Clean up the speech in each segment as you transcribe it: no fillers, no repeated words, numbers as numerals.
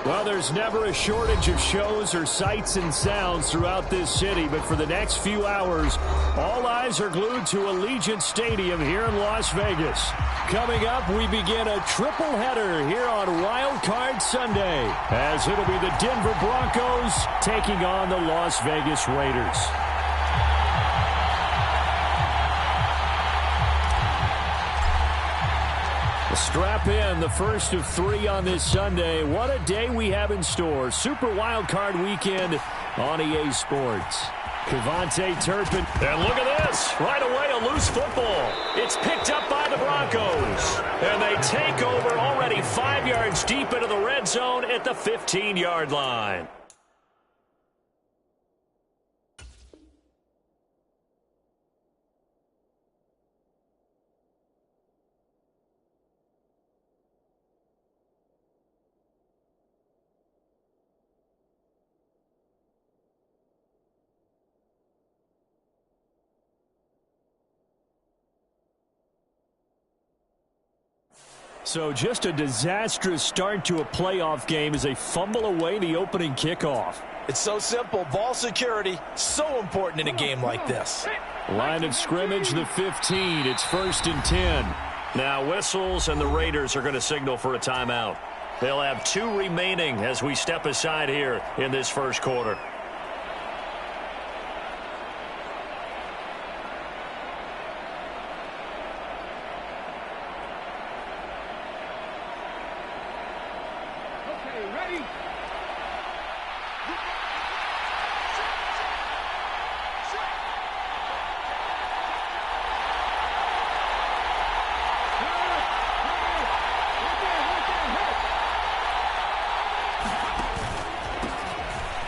Well, there's never a shortage of shows or sights and sounds throughout this city, but for the next few hours, all eyes are glued to Allegiant Stadium here in Las Vegas. Coming up, we begin a triple header here on Wild Card Sunday, as it'll be the Denver Broncos taking on the Las Vegas Raiders. Strap in, the first of 3 on this Sunday. What a day we have in store. Super Wild Card Weekend on EA Sports. Kevontae Turpin. And look at this. Right away, a loose football. It's picked up by the Broncos. And they take over already 5 yards deep into the red zone at the 15-yard line. So just a disastrous start to a playoff game as they fumble away the opening kickoff. It's so simple. Ball security, so important in a game like this. Line of scrimmage, the 15. It's 1st and 10. Now whistles, and the Raiders are going to signal for a timeout. They'll have 2 remaining as we step aside here in this first quarter.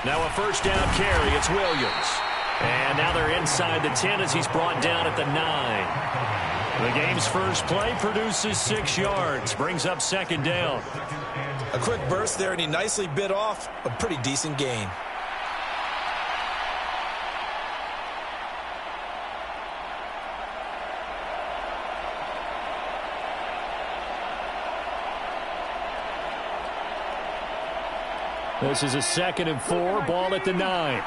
Now a first down carry. It's Williams. And now they're inside the 10 as he's brought down at the 9. The game's first play produces 6 yards. Brings up 2nd down. A quick burst there, and he nicely bit off a pretty decent gain. This is a 2nd and 4, ball at the 9.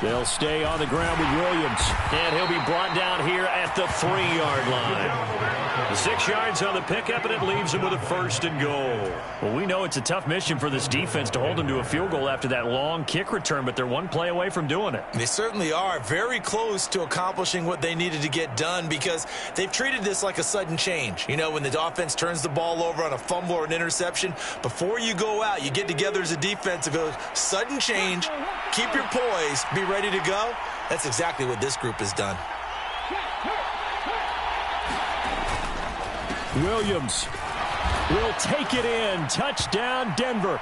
They'll stay on the ground with Williams. And he'll be brought down here at the 3-yard line. The 6 yards on the pickup, and it leaves him with a 1st and goal. Well, we know it's a tough mission for this defense to hold them to a field goal after that long kick return, but they're one play away from doing it. They certainly are very close to accomplishing what they needed to get done, because they've treated this like a sudden change. You know, when the offense turns the ball over on a fumble or an interception, before you go out, you get together as a defense and go, sudden change, keep your poise, be ready to go. That's exactly what this group has done. Williams will take it in. Touchdown, Denver.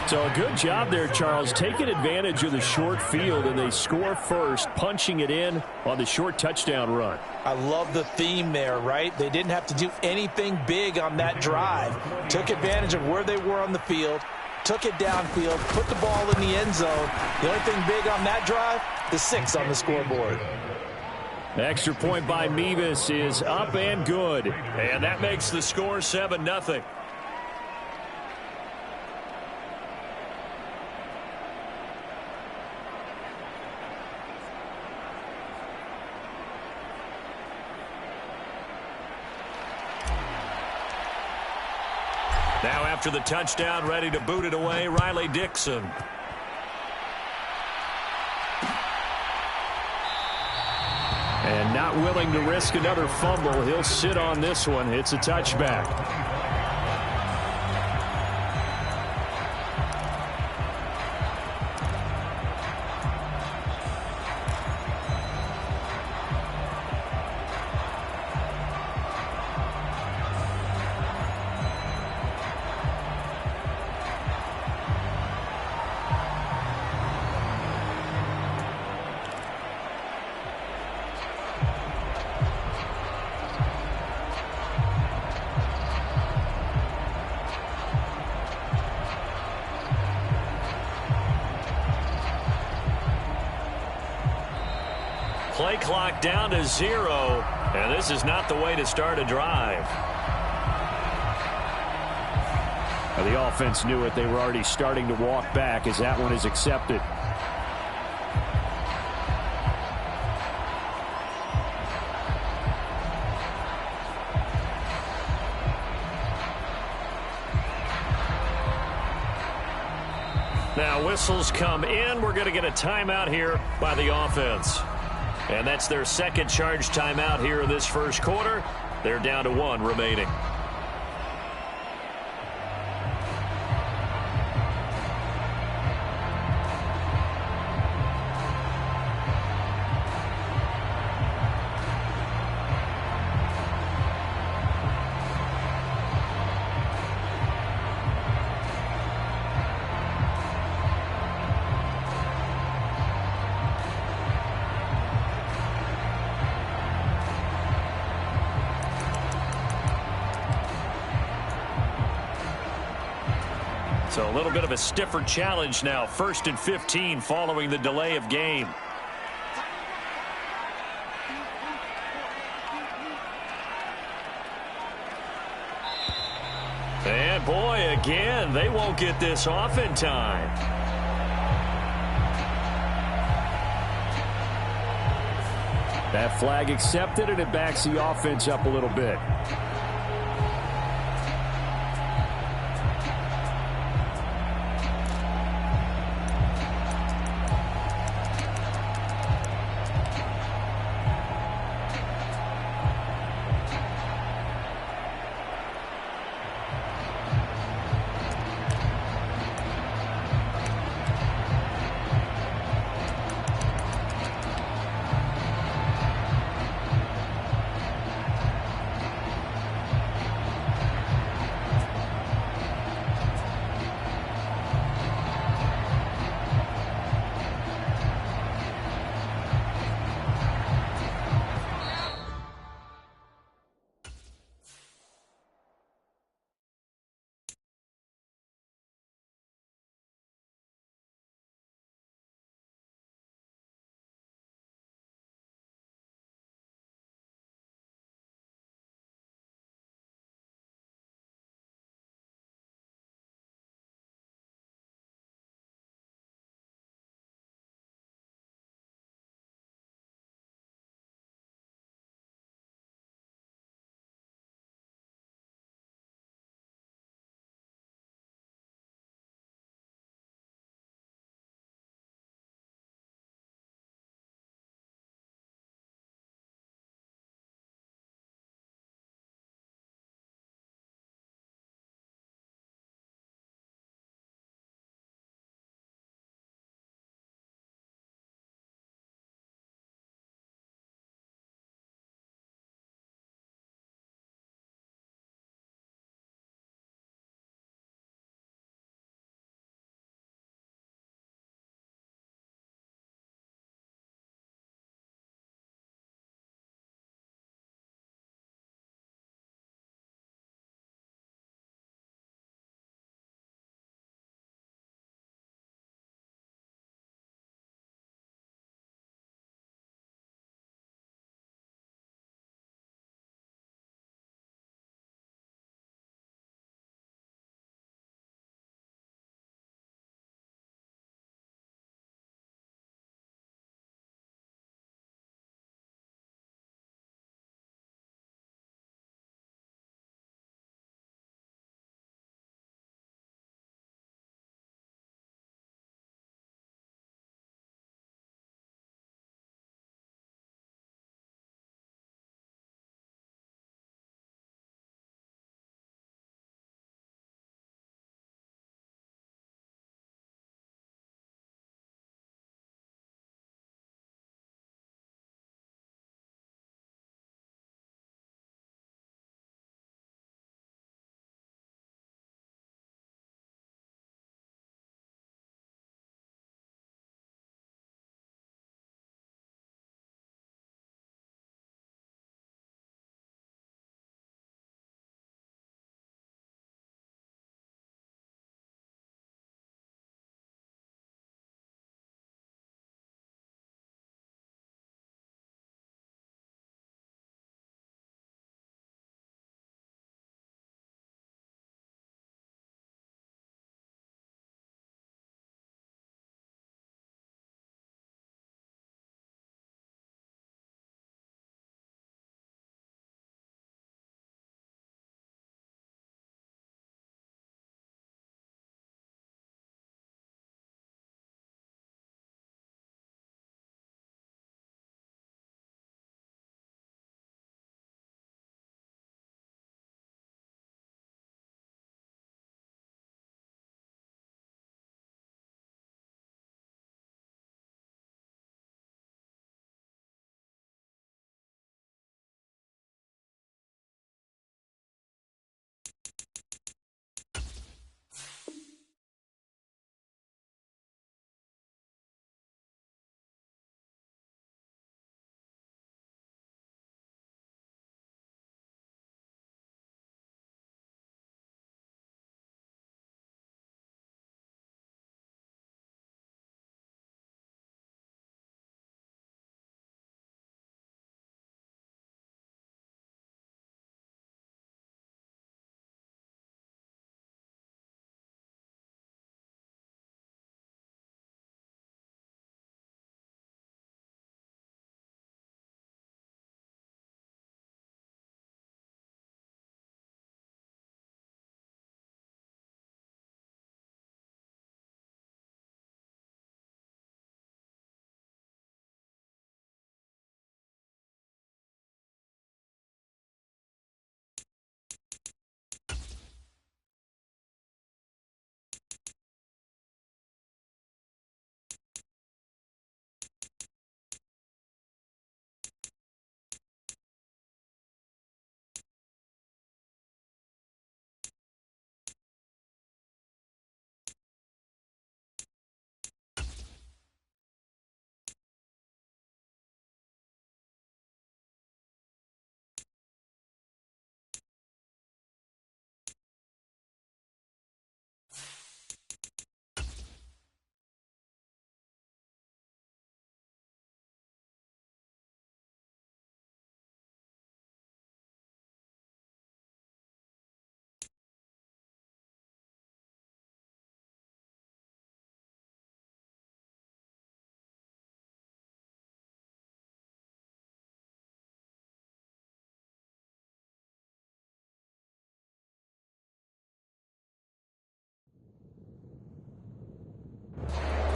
So a good job there, Charles, taking advantage of the short field, and they score first, punching it in on the short touchdown run. I love the theme there, right? They didn't have to do anything big on that drive. Took advantage of where they were on the field, took it downfield, put the ball in the end zone. The only thing big on that drive, the 6 on the scoreboard. Extra point by Mevis is up and good. And that makes the score 7-0. Now after the touchdown, ready to boot it away, Riley Dixon. And not willing to risk another fumble. He'll sit on this one. It's a touchback. Play clock down to 0, and this is not the way to start a drive. The offense knew it. They were already starting to walk back as that one is accepted. Now whistles come in. We're going to get a timeout here by the offense. And that's their second charge timeout here in this first quarter. They're down to 1 remaining. So a little bit of a stiffer challenge now. 1st and 15 following the delay of game. And boy, again, they won't get this off in time. That flag accepted, and it backs the offense up a little bit.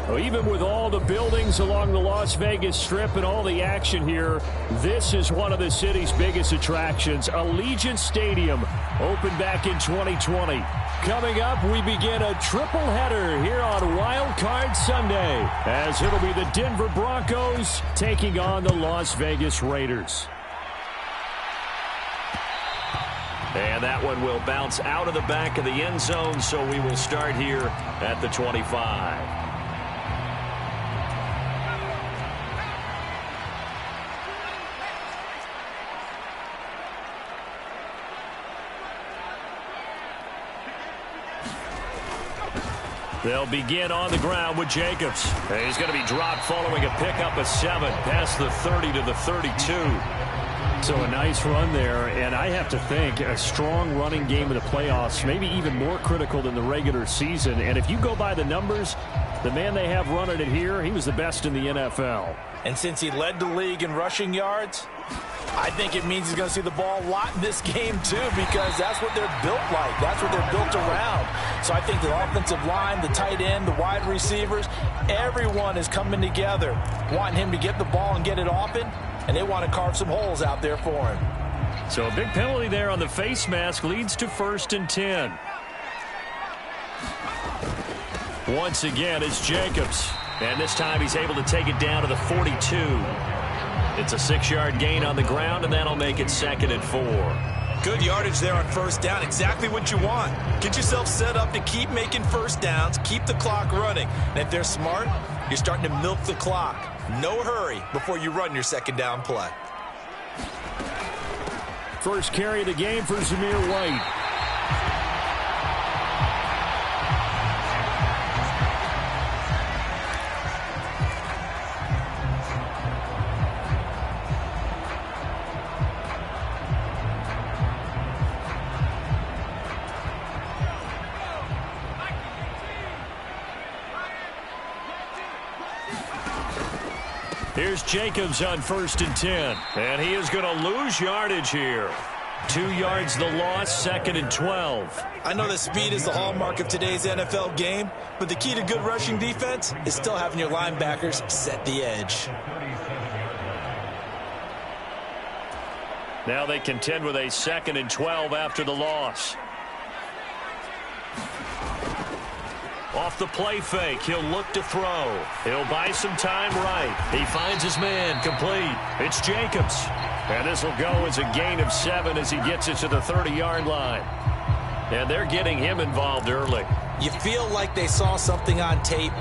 Well, even with all the buildings along the Las Vegas Strip and all the action here, this is one of the city's biggest attractions. Allegiant Stadium opened back in 2020. Coming up, we begin a triple header here on Wild Card Sunday, as it'll be the Denver Broncos taking on the Las Vegas Raiders. And that one will bounce out of the back of the end zone, so we will start here at the 25. They'll begin on the ground with Jacobs. He's going to be dropped following a pickup of 7 past the 30 to the 32. So a nice run there, and I have to think a strong running game in the playoffs, maybe even more critical than the regular season. And if you go by the numbers, the man they have running it here, he was the best in the NFL. And since he led the league in rushing yards, I think it means he's going to see the ball a lot in this game, too, because that's what they're built like. That's what they're built around. So I think the offensive line, the tight end, the wide receivers, everyone is coming together, wanting him to get the ball and get it often, and they want to carve some holes out there for him. So a big penalty there on the face mask leads to 1st and 10. Once again, it's Jacobs. And this time he's able to take it down to the 42. It's a 6-yard gain on the ground, and that'll make it 2nd and 4. Good yardage there on 1st down. Exactly what you want. Get yourself set up to keep making 1st downs, keep the clock running. And if they're smart, you're starting to milk the clock. No hurry before you run your 2nd down play. First carry of the game for Zamir White. Here's Jacobs on 1st and 10. And he is going to lose yardage here. 2 yards the loss, 2nd and 12. I know that speed is the hallmark of today's NFL game, but the key to good rushing defense is still having your linebackers set the edge. Now they contend with a 2nd and 12 after the loss. Off the play fake, he'll look to throw. He'll buy some time right. He finds his man, complete. It's Jacobs. And this will go as a gain of 7 as he gets it to the 30-yard line. And they're getting him involved early. You feel like they saw something on tape,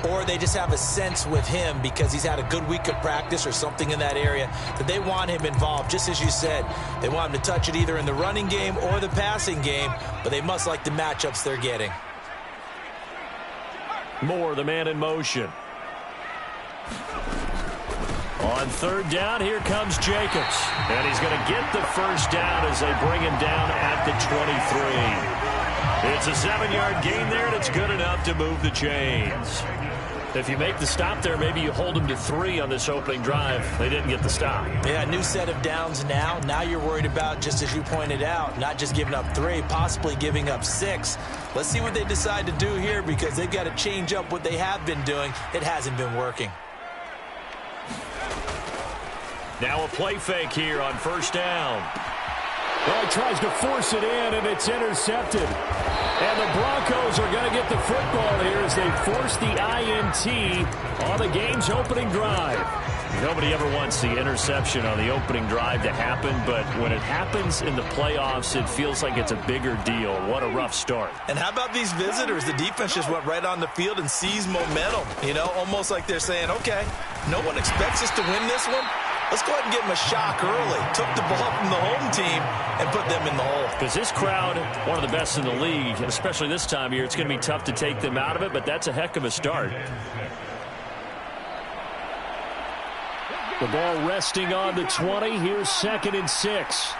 or they just have a sense with him because he's had a good week of practice or something in that area that they want him involved, just as you said. They want him to touch it either in the running game or the passing game, but they must like the matchups they're getting. Moore, the man in motion. On 3rd down, here comes Jacobs. And he's going to get the 1st down as they bring him down at the 23. It's a 7-yard gain there, and it's good enough to move the chains. If you make the stop there, maybe you hold them to 3 on this opening drive. They didn't get the stop. Yeah, new set of downs now. Now you're worried about, just as you pointed out, not just giving up 3, possibly giving up 6. Let's see what they decide to do here because they've got to change up what they have been doing. It hasn't been working. Now a play fake here on 1st down. Well, he tries to force it in, and it's intercepted. And the Broncos are going to get the football here as they force the INT on the game's opening drive. Nobody ever wants the interception on the opening drive to happen, but when it happens in the playoffs, it feels like it's a bigger deal. What a rough start. And how about these visitors? The defense just went right on the field and seized momentum, you know, almost like they're saying, okay, no one expects us to win this one. Let's go ahead and give them a shock early. Took the ball from the home team and put them in the hole. Because this crowd, one of the best in the league, especially this time of year, it's going to be tough to take them out of it, but that's a heck of a start. The ball resting on the 20. Here's 2nd and 6.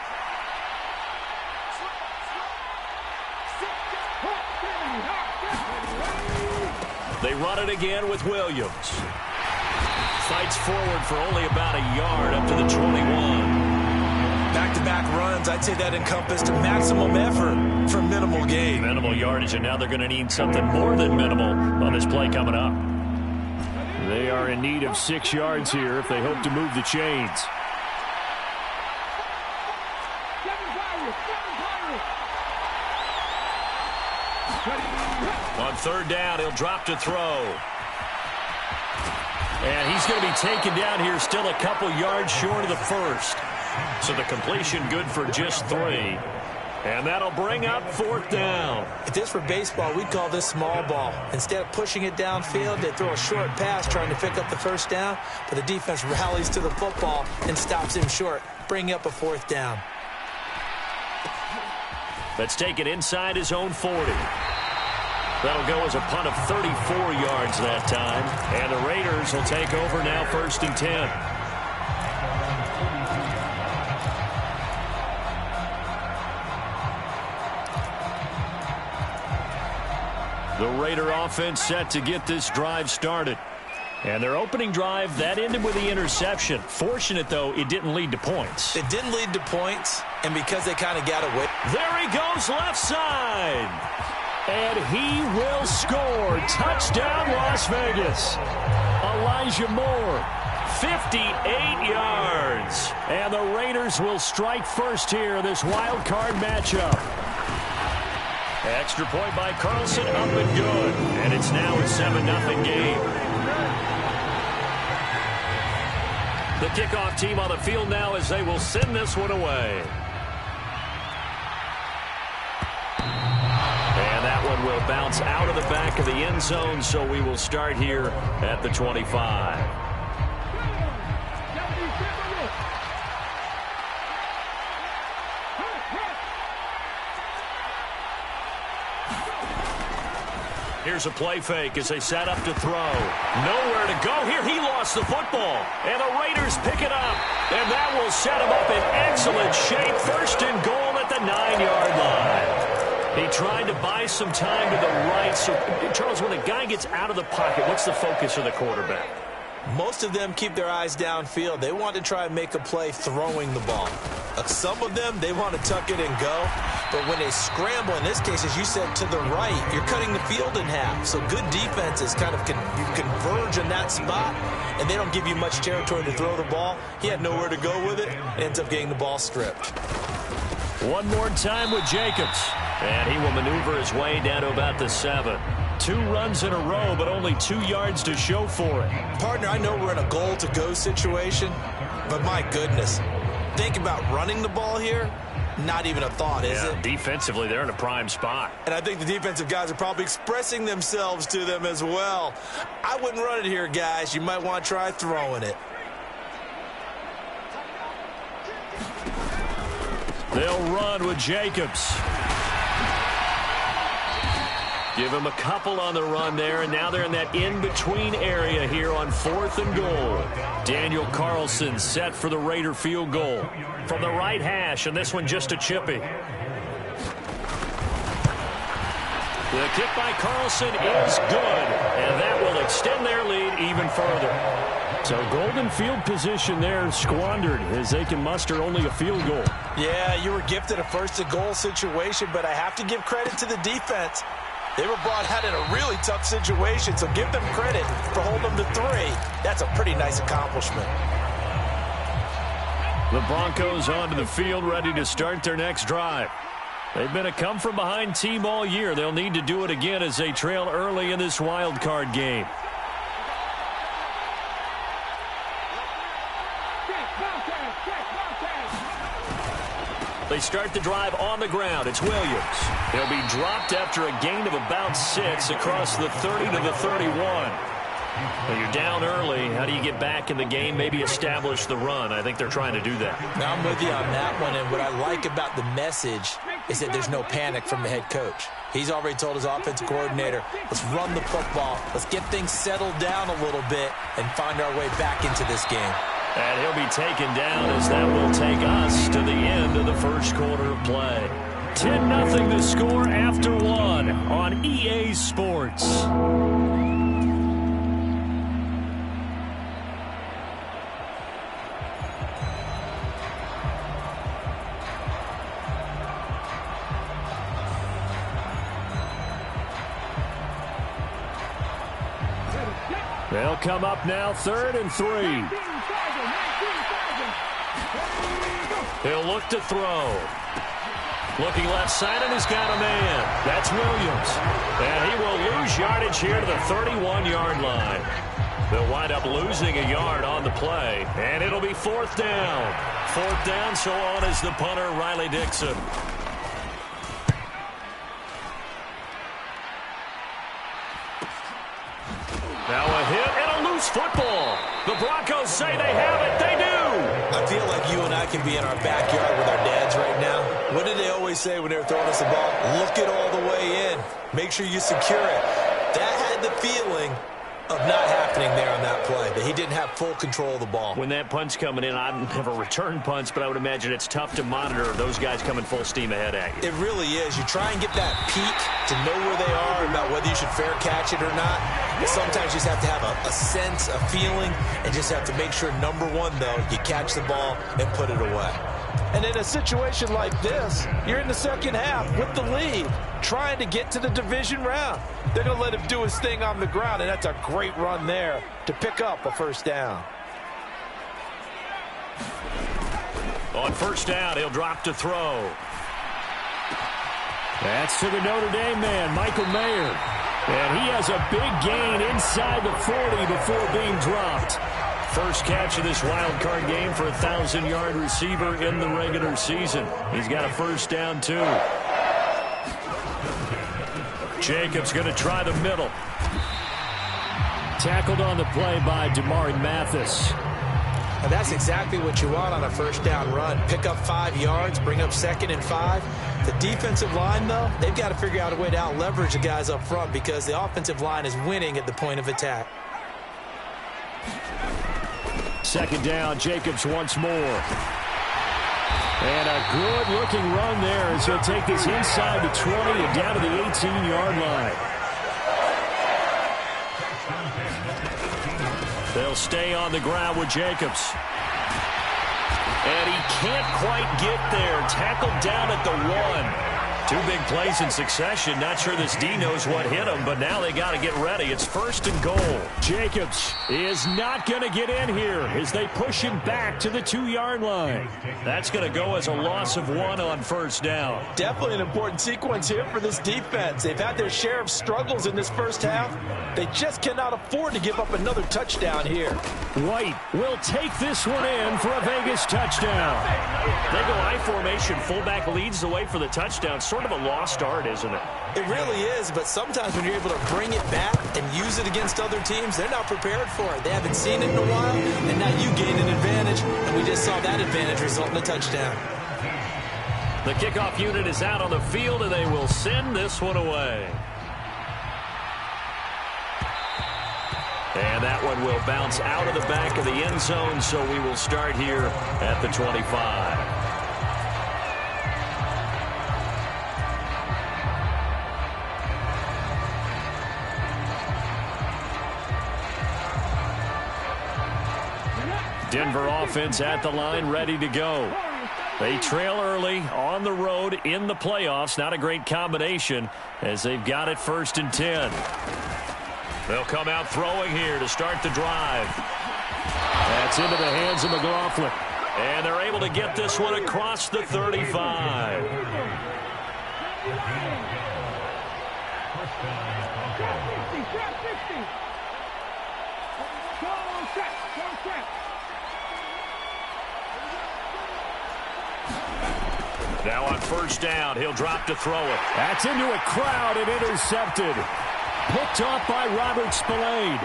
They run it again with Williams. Fights forward for only about a yard up to the 21. Back-to-back runs, I'd say that encompassed maximum effort for minimal gain. Minimal yardage, and now they're going to need something more than minimal on this play coming up. They are in need of 6 yards here if they hope to move the chains. On 3rd down, he'll drop to throw. And he's going to be taken down here still a couple yards short of the first. So the completion good for just 3. And that'll bring up 4th down. If this were baseball, we'd call this small ball. Instead of pushing it downfield, they throw a short pass trying to pick up the 1st down, but the defense rallies to the football and stops him short, bringing up a 4th down. Let's take it inside his own 40. That'll go as a punt of 34 yards that time. And the Raiders will take over now 1st and 10. The Raider offense set to get this drive started. And their opening drive, that ended with the interception. Fortunate, though, it didn't lead to points. It didn't lead to points, and because they kind of got away. There he goes left side. And he will score. Touchdown, Las Vegas. Elijah Moore, 58 yards. And the Raiders will strike first here in this wild card matchup. Extra point by Carlson, up and good. And it's now a 7-0 game. The kickoff team on the field now as they will send this one away. And that one will bounce out of the back of the end zone, so we will start here at the 25. Here's a play fake as they set up to throw. Nowhere to go here. He lost the football. And the Raiders pick it up. And that will set him up in excellent shape. 1st and goal at the 9-yard line. He tried to buy some time to the right. So, Charles, when a guy gets out of the pocket, what's the focus of the quarterback? Most of them keep their eyes downfield. They want to try and make a play throwing the ball. Some of them, they want to tuck it and go. But when they scramble, in this case, as you said, to the right, you're cutting the field in half. So good defenses kind of converge in that spot, and they don't give you much territory to throw the ball. He had nowhere to go with it, and ends up getting the ball stripped. One more time with Jacobs. And he will maneuver his way down to about the 7. 2 runs in a row, but only 2 yards to show for it. Partner, I know we're in a goal-to-go situation, but my goodness. Think about running the ball here. Not even a thought, is it? Defensively, they're in a prime spot. And I think the defensive guys are probably expressing themselves to them as well. I wouldn't run it here, guys. You might want to try throwing it. They'll run with Jacobs. Give him a couple on the run there, and now they're in that in-between area here on 4th and goal. Daniel Carlson set for the Raider field goal from the right hash, and this one just a chippy. The kick by Carlson is good, and that will extend their lead even further. So golden field position there squandered as they can muster only a field goal. Yeah, you were gifted a 1st and goal situation, but I have to give credit to the defense. They were brought out in a really tough situation, so give them credit for holding them to 3. That's a pretty nice accomplishment. The Broncos onto the field, ready to start their next drive. They've been a come-from-behind team all year. They'll need to do it again as they trail early in this wild card game. They start the drive on the ground. It's Williams. He'll be dropped after a gain of about 6 across the 30 to the 31. Well, you're down early. How do you get back in the game, maybe establish the run? I think they're trying to do that. Now, I'm with you on that one, and what I like about the message is that there's no panic from the head coach. He's already told his offensive coordinator, let's run the football, let's get things settled down a little bit and find our way back into this game. And he'll be taken down as that will take us to the end of the first quarter of play. 10-0 the score after 1 on EA Sports. They'll come up now 3rd and 3. He'll look to throw. Looking left side, and he's got a man. That's Williams. And he will lose yardage here to the 31-yard line. They'll wind up losing a yard on the play, and it'll be 4th down. 4th down, so on is the punter, Riley Dixon. Now a hit and a loose football. The Broncos say they have it. They do. I feel like you and I can be in our backyard with our dads right now. What did they always say when they were throwing us the ball? Look it all the way in. Make sure you secure it. That had the feeling of not happening there on that play, that he didn't have full control of the ball. When that punt's coming in, I don't have a return punch, but I would imagine it's tough to monitor those guys coming full steam ahead at you. It really is. You try and get that peek to know where they are, about whether you should fair catch it or not. Sometimes you just have to have a sense, a feeling, and just have to make sure, number one, though, you catch the ball and put it away. And in a situation like this, you're in the second half with the lead, trying to get to the division round. They're going to let him do his thing on the ground, and that's a great run there to pick up a 1st down. On 1st down, he'll drop to throw. That's to the Notre Dame man, Michael Mayer. And he has a big gain inside the 40 before being dropped. First catch of this wild card game for a 1,000-yard receiver in the regular season. He's got a 1st down, too. Jacobs going to try the middle. Tackled on the play by Damari Mathis. And that's exactly what you want on a 1st down run. Pick up 5 yards, bring up 2nd and 5. The defensive line, though, they've got to figure out a way to out-leverage the guys up front because the offensive line is winning at the point of attack. 2nd down, Jacobs once more. And a good-looking run there as he'll take this inside the 20 and down to the 18-yard line. They'll stay on the ground with Jacobs. And he can't quite get there. Tackled down at the 1. 2 big plays in succession. Not sure this D knows what hit him, but now they got to get ready. It's 1st and goal. Jacobs is not going to get in here as they push him back to the 2-yard line. That's going to go as a loss of 1 on 1st down. Definitely an important sequence here for this defense. They've had their share of struggles in this 1st half. They just cannot afford to give up another touchdown here. White will take this one in for a Vegas touchdown. They go I formation. Fullback leads the way for the touchdown. Sort of a lost art, isn't it? It really is, but sometimes when you're able to bring it back and use it against other teams, they're not prepared for it. They haven't seen it in a while, and now you gain an advantage, and we just saw that advantage result in a touchdown. The kickoff unit is out on the field, and they will send this one away. And that one will bounce out of the back of the end zone, so we will start here at the 25. Denver offense at the line, ready to go. They trail early on the road in the playoffs. Not a great combination as they've got it 1st and 10. They'll come out throwing here to start the drive. That's into the hands of McLaughlin. And they're able to get this one across the 35. Now on 1st down, he'll drop to throw it. That's into a crowd and intercepted. Picked off by Robert Spillane.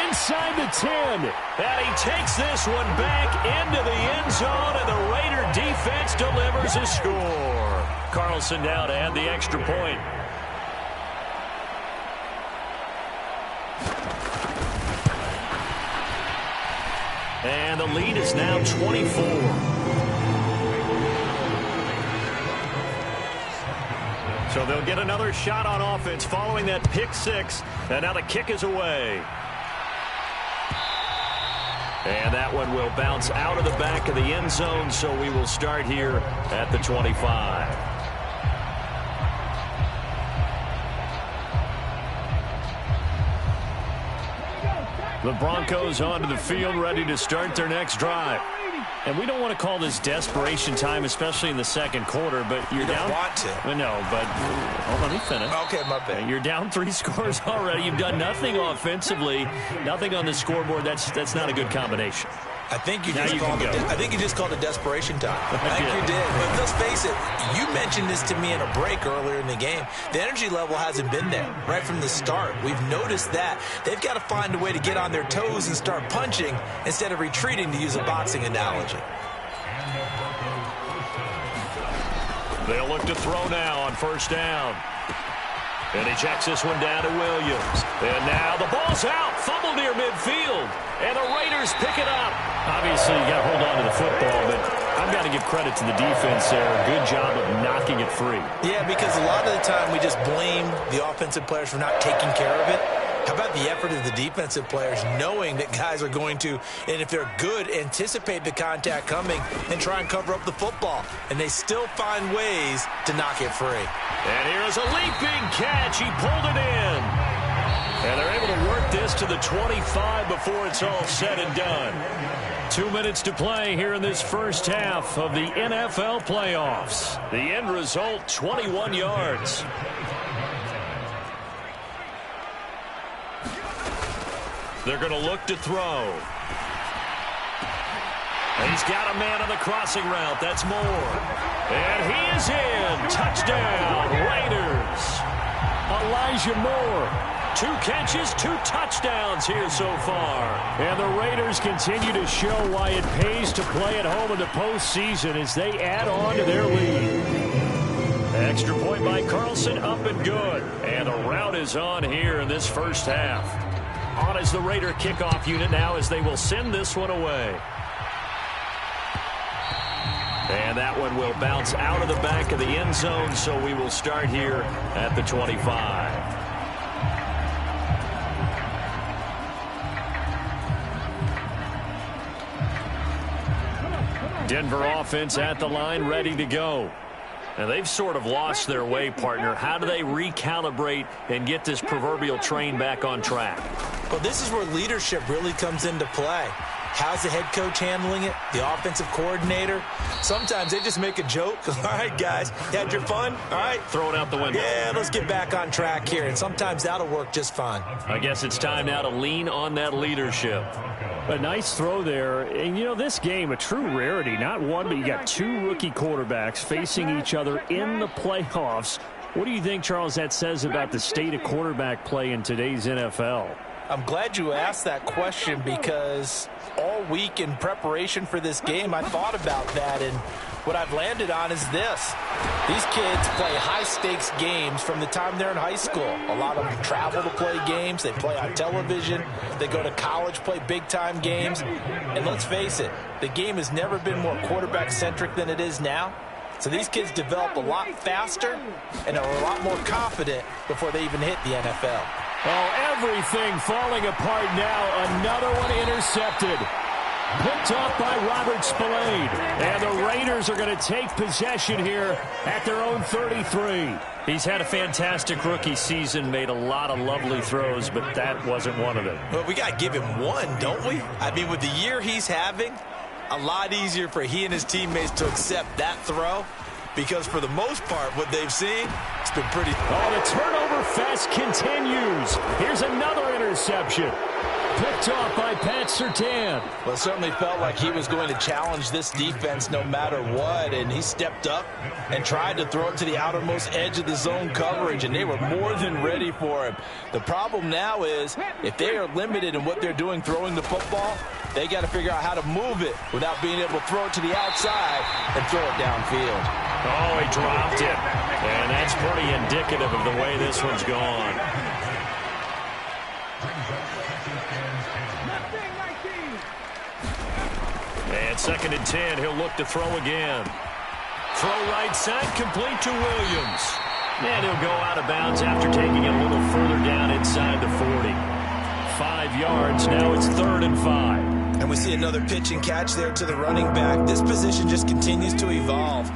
Inside the 10. And he takes this one back into the end zone, and the Raider defense delivers a score. Carlson down to add the extra point. And the lead is now 24. So they'll get another shot on offense following that pick 6. And now the kick is away. And that one will bounce out of the back of the end zone, so we will start here at the 25. The Broncos onto the field, ready to start their next drive. And we don't want to call this desperation time, especially in the second quarter, but you're down. You don't want to. No, but let me finish. Okay, my bad. You're down 3 scores already. You've done nothing offensively, nothing on the scoreboard. That's not a good combination. I think you just called it desperation time. I think you did. But let's face it, you mentioned this to me in a break earlier in the game. The energy level hasn't been there right from the start. We've noticed that. They've got to find a way to get on their toes and start punching instead of retreating, to use a boxing analogy. They'll look to throw now on first down. And he checks this one down to Williams. And now the ball's out. Fumble near midfield. And the Raiders pick it up. Obviously, you got to hold on to the football, but I've got to give credit to the defense there. Good job of knocking it free. Yeah, because a lot of the time we just blame the offensive players for not taking care of it. How about the effort of the defensive players knowing that guys are going to, and if they're good, anticipate the contact coming and try and cover up the football. And they still find ways to knock it free. And here's a leaping catch. He pulled it in. And they're able to work this to the 25 before it's all said and done. 2 minutes to play here in this first half of the NFL playoffs. The end result, 21 yards. They're going to look to throw. And he's got a man on the crossing route. That's Moore. And he is in. Touchdown, Raiders. Elijah Moore. 2 catches, 2 touchdowns here so far. And the Raiders continue to show why it pays to play at home in the postseason as they add on to their lead. Extra point by Carlson, up and good. And the route is on here in this first half. On as the Raider kickoff unit now as they will send this one away. And that one will bounce out of the back of the end zone, so we will start here at the 25. Denver offense at the line, ready to go. And they've sort of lost their way, partner. How do they recalibrate and get this proverbial train back on track? Well, this is where leadership really comes into play. How's the head coach handling it? The offensive coordinator? Sometimes they just make a joke. All right, guys, you had your fun? All right. Throw it out the window. Yeah, let's get back on track here. And sometimes that'll work just fine. I guess it's time now to lean on that leadership. A nice throw there. And, you know, this game, a true rarity. Not one, but you got 2 rookie quarterbacks facing each other in the playoffs. What do you think, Charles, that says about the state of quarterback play in today's NFL? I'm glad you asked that question because all week in preparation for this game, I thought about that, and what I've landed on is this. These kids play high-stakes games from the time they're in high school. A lot of them travel to play games. They play on television. They go to college, play big-time games. And let's face it, the game has never been more quarterback-centric than it is now. So these kids develop a lot faster and are a lot more confident before they even hit the NFL. Oh, everything falling apart now. Another one intercepted. Picked off by Robert Spillane. And the Raiders are going to take possession here at their own 33. He's had a fantastic rookie season, made a lot of lovely throws, but that wasn't one of them. Well, we got to give him one, don't we? I mean, with the year he's having, a lot easier for he and his teammates to accept that throw. Because for the most part, what they've seen, it's been pretty... Oh, the turnover fest continues. Here's another interception. Picked off by Pat Surtain. Well, it certainly felt like he was going to challenge this defense no matter what, and he stepped up and tried to throw it to the outermost edge of the zone coverage, and they were more than ready for him. The problem now is if they are limited in what they're doing throwing the football, they got to figure out how to move it without being able to throw it to the outside and throw it downfield. Oh, he dropped it. And that's pretty indicative of the way this one's gone. And 2nd and 10, he'll look to throw again. Throw right side, complete to Williams. And he'll go out of bounds after taking it a little further down inside the 40. 5 yards, now it's 3rd and 5. And we see another pitch and catch there to the running back. This position just continues to evolve.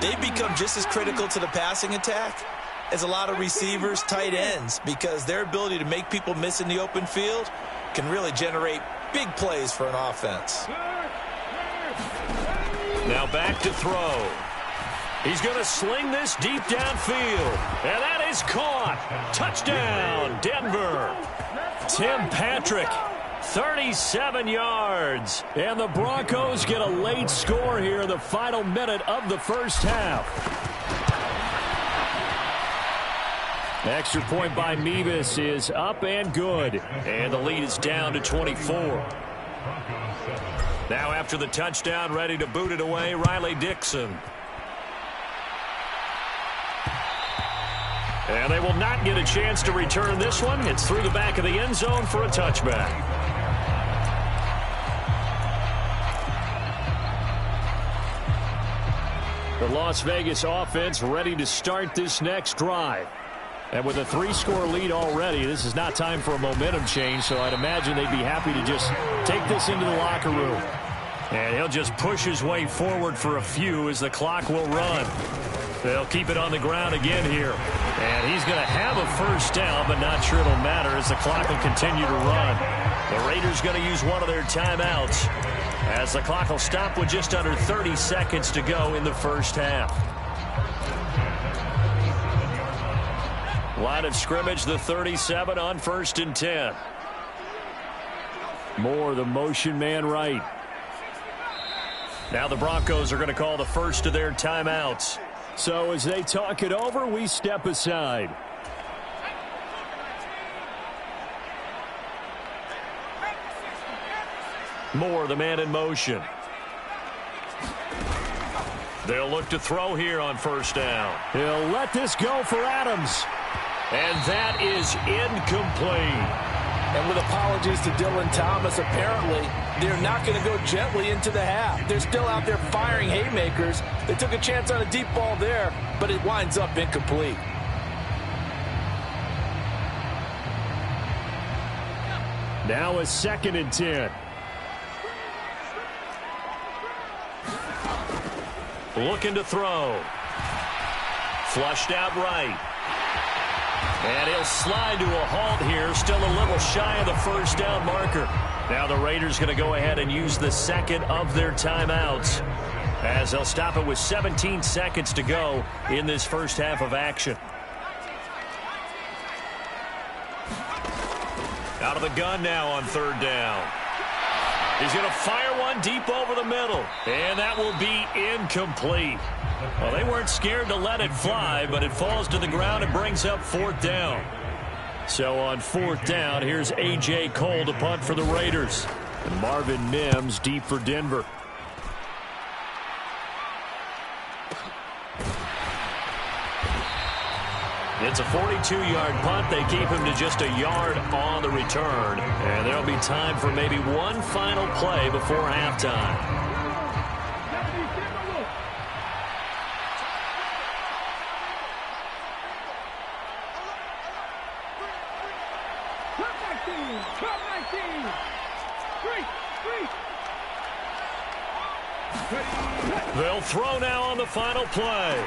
They've become just as critical to the passing attack as a lot of receivers, tight ends, because their ability to make people miss in the open field can really generate big plays for an offense. Now back to throw. He's going to sling this deep downfield. And that is caught. Touchdown, Denver. Tim Patrick, 37 yards. And the Broncos get a late score here in the final minute of the first half. Extra point by Mevis is up and good. And the lead is down to 24. Now after the touchdown, ready to boot it away, Riley Dixon. And they will not get a chance to return this one. It's through the back of the end zone for a touchback. The Las Vegas offense ready to start this next drive. And with a 3-score lead already, this is not time for a momentum change, so I'd imagine they'd be happy to just take this into the locker room. And he'll just push his way forward for a few as the clock will run. They'll keep it on the ground again here. And he's going to have a first down, but not sure it'll matter as the clock will continue to run. The Raiders going to use one of their timeouts as the clock will stop with just under 30 seconds to go in the first half. Line of scrimmage, the 37 on 1st and 10. Moore, the motion man right. Now the Broncos are going to call the first of their timeouts. So as they talk it over, we step aside. Moore, the man in motion. They'll look to throw here on first down. He'll let this go for Adams. And that is incomplete. And with apologies to Dylan Thomas, apparently they're not going to go gently into the half. They're still out there firing haymakers. They took a chance on a deep ball there, but it winds up incomplete. Now a 2nd and 10. Looking to throw. Flushed out right. And he'll slide to a halt here. Still a little shy of the first down marker. Now the Raiders going to go ahead and use the second of their timeouts as they'll stop it with 17 seconds to go in this first half of action. Out of the gun now on 3rd down. He's going to fire one deep over the middle. And that will be incomplete. Well, they weren't scared to let it fly, but it falls to the ground and brings up 4th down. So on 4th down, here's A.J. Cole to punt for the Raiders. And Marvin Mims deep for Denver. It's a 42-yard punt. They keep him to just a yard on the return. And there'll be time for maybe one final play before halftime. They'll throw now on the final play.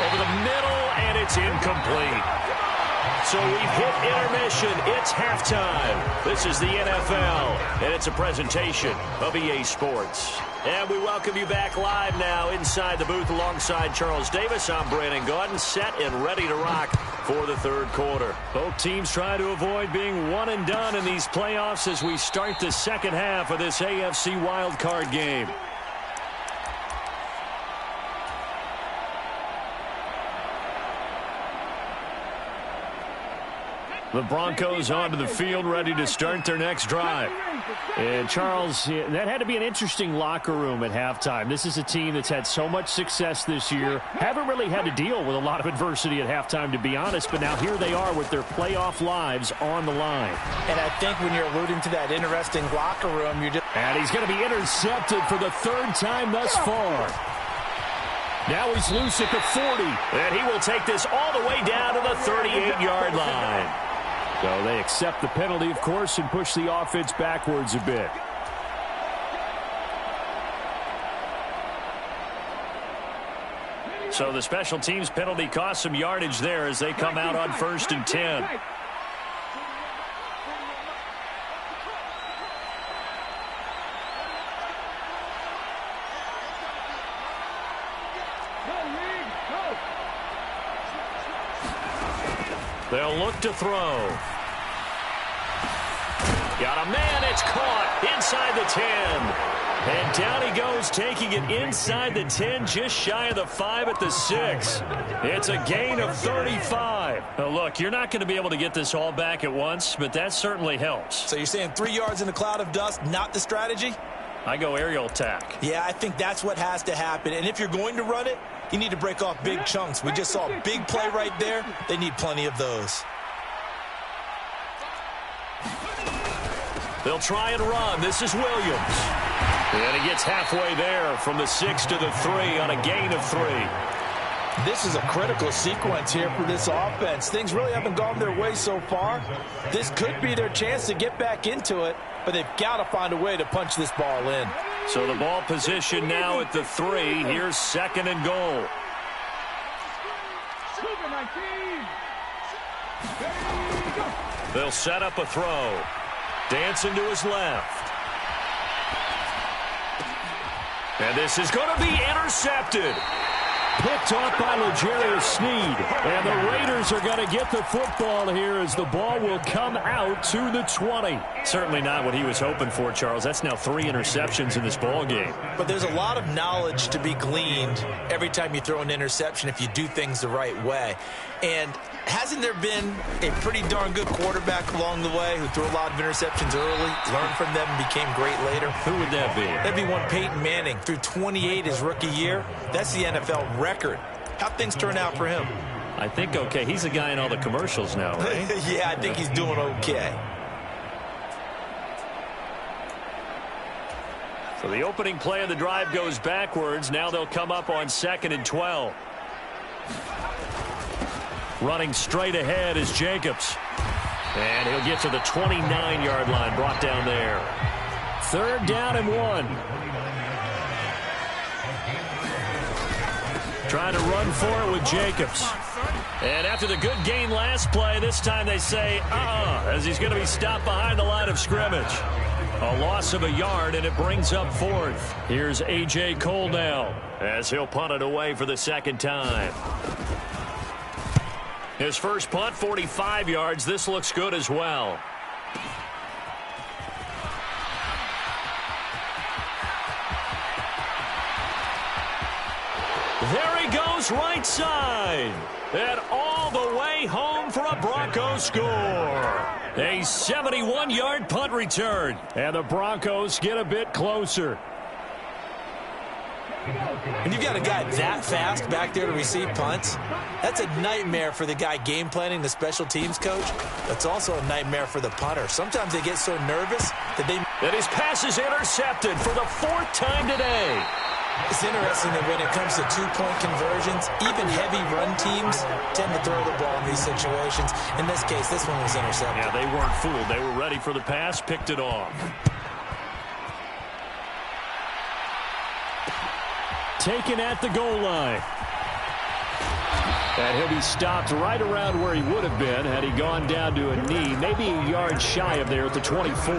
Over the middle, and it's incomplete. So we've hit intermission. It's halftime. This is the NFL, and it's a presentation of EA Sports. And we welcome you back live now inside the booth alongside Charles Davis. I'm Brandon Gaudin, set and ready to rock for the 3rd quarter. Both teams trying to avoid being one and done in these playoffs as we start the second half of this AFC wildcard game. The Broncos onto the field, ready to start their next drive. And, Charles, that had to be an interesting locker room at halftime. This is a team that's had so much success this year. Haven't really had to deal with a lot of adversity at halftime, to be honest. But now here they are with their playoff lives on the line. And I think when you're alluding to that interesting locker room, you're just... And he's going to be intercepted for the 3rd time thus far. Now he's loose at the 40. And he will take this all the way down to the 38-yard line. So they accept the penalty, of course, and push the offense backwards a bit. So the special teams penalty cost some yardage there as they come out on 1st and 10. They'll look to throw. Got a man. It's caught inside the 10. And down he goes, taking it inside the 10, just shy of the 5 at the 6. It's a gain of 35. Now look, you're not going to be able to get this all back at once, but that certainly helps. So you're saying 3 yards in a cloud of dust, not the strategy? I go aerial attack. Yeah, I think that's what has to happen. And if you're going to run it, you need to break off big chunks. We just saw a big play right there. They need plenty of those. They'll try and run. This is Williams. And he gets halfway there from the 6 to the 3 on a gain of 3. This is a critical sequence here for this offense. Things really haven't gone their way so far. This could be their chance to get back into it, but they've got to find a way to punch this ball in. So the ball position now at the 3. Here's 2nd and goal. They'll set up a throw. Dancing to his left. And this is going to be intercepted. Picked off by L'Jarius Sneed. And the Raiders are going to get the football here as the ball will come out to the 20. Certainly not what he was hoping for, Charles. That's now 3 interceptions in this ball game. But there's a lot of knowledge to be gleaned every time you throw an interception if you do things the right way. And hasn't there been a pretty darn good quarterback along the way who threw a lot of interceptions early, learned from them, and became great later? Who would that be? That'd be one Peyton Manning. Threw 28 his rookie year. That's the NFL record. How'd things turn out for him? I think okay. He's a guy in all the commercials now, right? Yeah, I think he's doing okay. So the opening play of the drive goes backwards. Now they'll come up on 2nd and 12. Running straight ahead is Jacobs. And he'll get to the 29-yard line, brought down there. 3rd down and 1. Trying to run for it with Jacobs. And after the good gain last play, this time they say, as he's going to be stopped behind the line of scrimmage. A loss of a yard, and it brings up 4th. Here's A.J. Cole now, as he'll punt it away for the 2nd time. His first punt, 45 yards. This looks good as well. There he goes, right side. And all the way home for a Broncos score. A 71-yard punt return. And the Broncos get a bit closer. When you've got a guy that fast back there to receive punts, that's a nightmare for the guy game planning, the special teams coach. That's also a nightmare for the punter. Sometimes they get so nervous that they... And his pass is intercepted for the 4th time today. It's interesting that when it comes to 2-point conversions, even heavy run teams tend to throw the ball in these situations. In this case, this one was intercepted. Yeah, they weren't fooled. They were ready for the pass, picked it off. Taken at the goal line. And he'll be stopped right around where he would have been had he gone down to a knee, maybe a yard shy of there at the 24.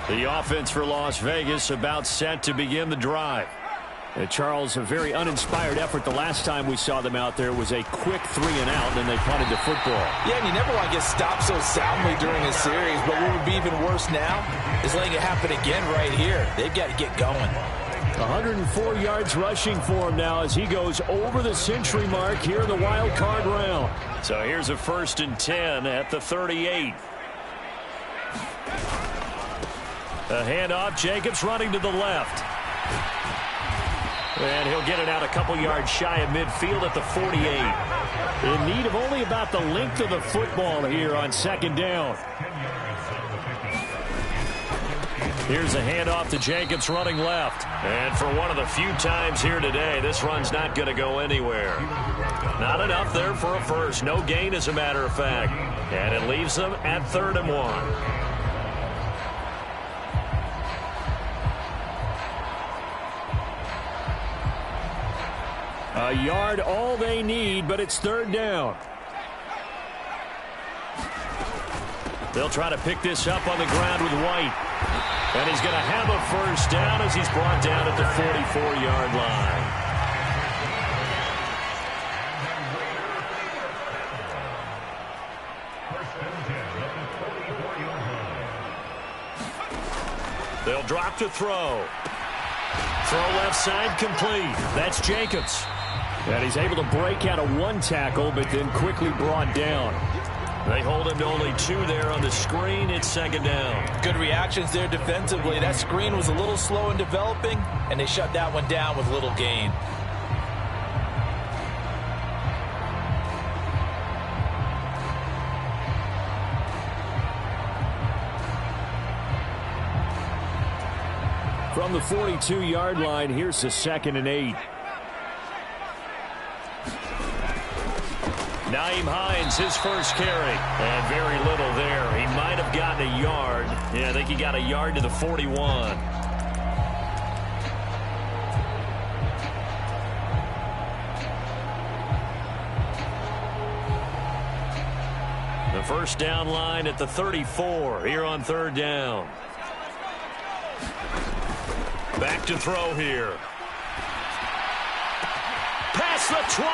The offense for Las Vegas about set to begin the drive. Charles, a very uninspired effort the last time we saw them out there. It was a quick 3-and-out, and then they punted the football. Yeah, and you never want to get stopped so soundly during a series, but what would be even worse now is letting it happen again right here. They've got to get going. 104 yards rushing for him now as he goes over the century mark here in the wild card round. So here's a 1st and 10 at the 38. A handoff, Jacobs running to the left. And he'll get it out a couple yards shy of midfield at the 48. In need of only about the length of the football here on 2nd down. Here's a handoff to Jacobs running left. And for one of the few times here today, this run's not going to go anywhere. Not enough there for a first. No gain, as a matter of fact. And it leaves them at 3rd and 1. A yard, all they need, but it's 3rd down. They'll try to pick this up on the ground with White. And he's going to have a 1st down as he's brought down at the 44-yard line. They'll drop to throw. Throw left side complete. That's Jacobs. And he's able to break out of one tackle, but then quickly brought down. They hold him to only 2 there on the screen. It's second down. Good reactions there defensively. That screen was a little slow in developing, and they shut that one down with little gain. From the 42-yard line, here's the 2nd and 8. Nyheim Hines, his first carry. And very little there. He might have gotten a yard. Yeah, I think he got a yard to the 41. The first down line at the 34 here on 3rd down. Back to throw here. Past the 20.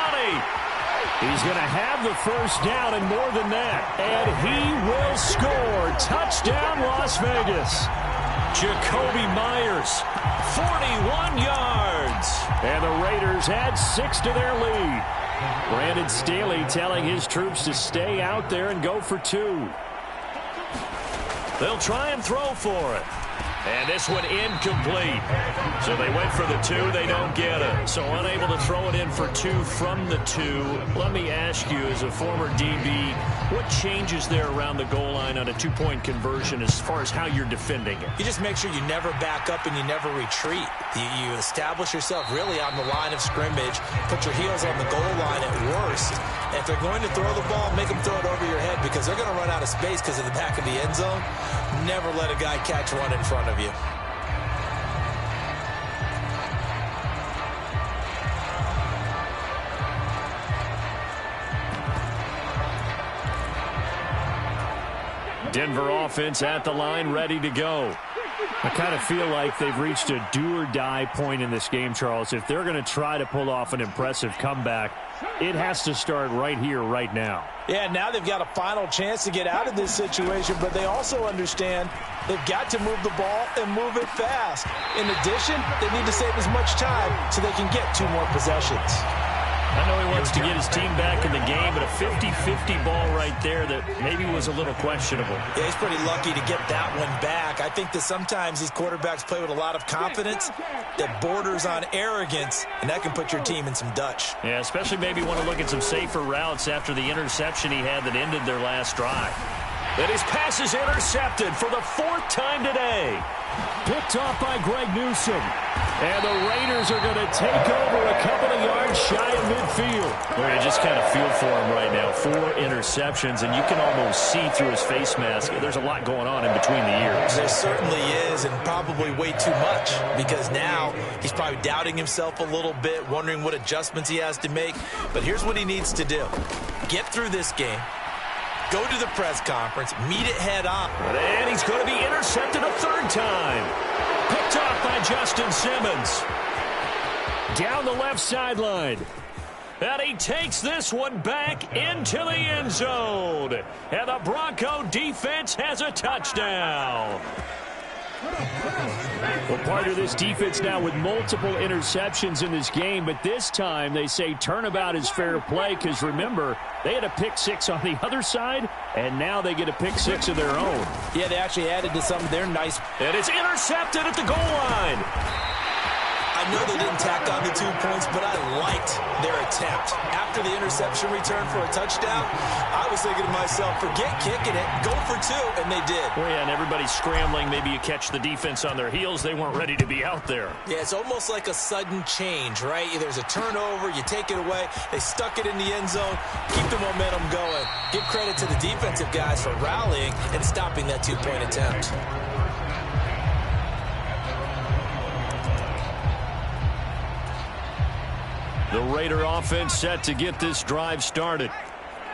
He's going to have the first down and more than that. And he will score. Touchdown, Las Vegas. Jacoby Myers, 41 yards. And the Raiders add 6 to their lead. Brandon Staley telling his troops to stay out there and go for 2. They'll try and throw for it. And this one incomplete. So they went for the 2. They don't get it. So unable to throw it in for 2 from the 2. Let me ask you, as a former DB, what changes there around the goal line on a 2-point conversion as far as how you're defending it? You just make sure you never back up and you never retreat. You establish yourself really on the line of scrimmage. Put your heels on the goal line at worst. And if they're going to throw the ball, make them throw it over your head because they're going to run out of space because of the back of the end zone. Never let a guy catch one in front of you. Denver offense at the line, ready to go. I kind of feel like they've reached a do-or-die point in this game, Charles. If they're going to try to pull off an impressive comeback, it has to start right here, right now. Yeah, now they've got a final chance to get out of this situation, but they also understand they've got to move the ball and move it fast. In addition, they need to save as much time so they can get 2 more possessions. I know he wants to get his team back in the game, but a 50-50 ball right there that maybe was a little questionable. Yeah, he's pretty lucky to get that one back. I think that sometimes these quarterbacks play with a lot of confidence that borders on arrogance, and that can put your team in some Dutch. Yeah, especially maybe want to look at some safer routes after the interception he had that ended their last drive. And his pass is intercepted for the 4th time today. Picked off by Greg Newsome. And the Raiders are going to take over a couple of yards shy of midfield. Well, you just kind of feel for him right now. 4 interceptions, and you can almost see through his face mask. There's a lot going on in between the ears. There certainly is, and probably way too much, because now he's probably doubting himself a little bit, wondering what adjustments he has to make. But here's what he needs to do. Get through this game. Go to the press conference, meet it head on. And he's going to be intercepted a 3rd time. Picked off by Justin Simmons. Down the left sideline. And he takes this one back into the end zone. And the Bronco defense has a touchdown. Well, part of this defense now with multiple interceptions in this game, but this time they say turnabout is fair play because, remember, they had a pick 6 on the other side, and now they get a pick 6 of their own. Yeah, they actually added to some of their nice. And it's intercepted at the goal line. I know they didn't tack on the 2 points, but I liked their attempt. After the interception return for a touchdown, I was thinking to myself, forget kicking it, go for 2, and they did. Well, yeah, and everybody's scrambling. Maybe you catch the defense on their heels. They weren't ready to be out there. Yeah, it's almost like a sudden change, right? There's a turnover, you take it away, they stuck it in the end zone, keep the momentum going. Give credit to the defensive guys for rallying and stopping that 2-point attempt. The Raider offense set to get this drive started.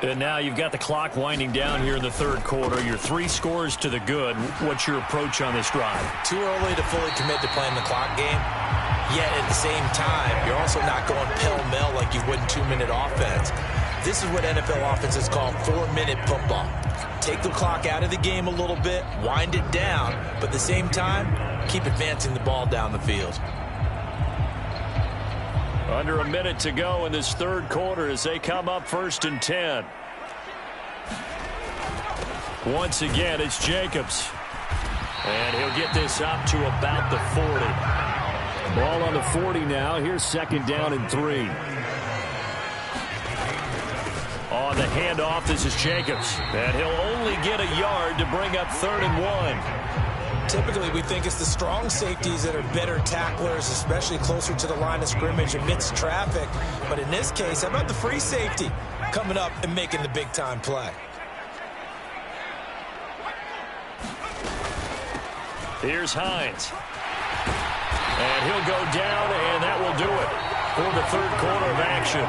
And now you've got the clock winding down here in the 3rd quarter. You're 3 scores to the good. What's your approach on this drive? Too early to fully commit to playing the clock game. Yet at the same time, you're also not going pell-mell like you would in 2-minute offense. This is what NFL offenses call 4-minute football. take the clock out of the game a little bit, wind it down, but at the same time, keep advancing the ball down the field. Under a minute to go in this third quarter as they come up 1st and 10. Once again, it's Jacobs. And he'll get this up to about the 40. Ball on the 40 now. Here's 2nd down and 3. On the handoff, this is Jacobs. And he'll only get a yard to bring up 3rd and 1. Typically, we think it's the strong safeties that are better tacklers, especially closer to the line of scrimmage amidst traffic. But in this case, how about the free safety coming up and making the big-time play? Here's Hines. And he'll go down, and that will do it for the third quarter of action.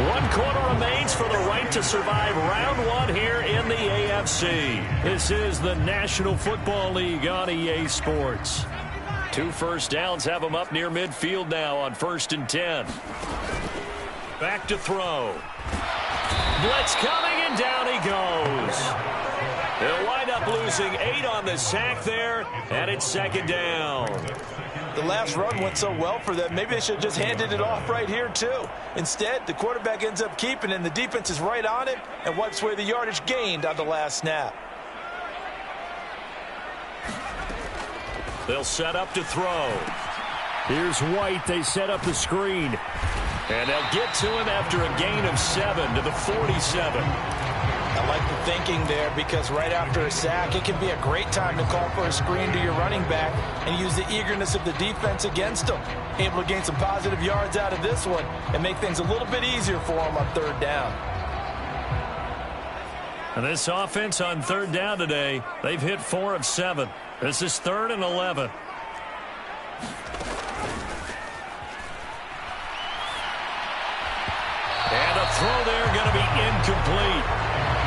1 quarter remains for the right to survive round 1 here in the AFC. This is the National Football League on EA Sports. 2 first downs have them up near midfield now on 1st and 10. Back to throw. Blitz coming, and down he goes. They'll wind up losing 8 on the sack there, and it's 2nd down. The last run went so well for them, maybe they should have just handed it off right here, too. Instead, the quarterback ends up keeping it, and the defense is right on it and wipes away the yardage gained on the last snap. They'll set up to throw. Here's White. They set up the screen. And they'll get to him after a gain of 7 to the 47. I like the thinking there because right after a sack, it can be a great time to call for a screen to your running back and use the eagerness of the defense against them. Able to gain some positive yards out of this one and make things a little bit easier for them on 3rd down. And this offense on 3rd down today, they've hit 4 of 7. This is 3rd and 11. And a throw there going to be incomplete.